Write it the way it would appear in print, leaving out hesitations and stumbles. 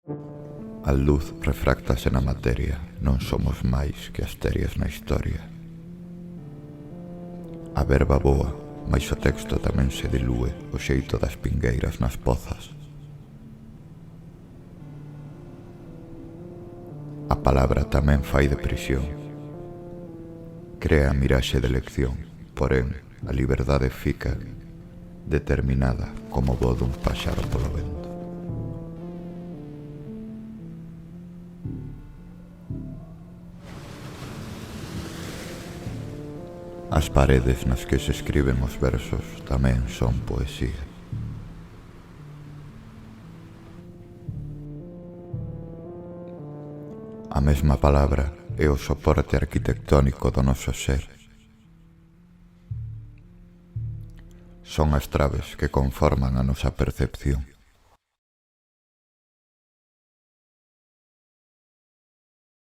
A luz refráctase na materia, non somos máis que as terias na historia. A verba boa, mais o texto tamén se dilúe o xeito das pingueiras nas pozas. A palabra tamén fai de prisión. Crea a miraxe de elección, porén, a liberdade fica determinada como o voo dun paxaro polo vento. As paredes nas que se escriben os versos tamén son poesía. A mesma palabra é o soporte arquitectónico do noso ser. Son as traves que conforman a nosa percepción.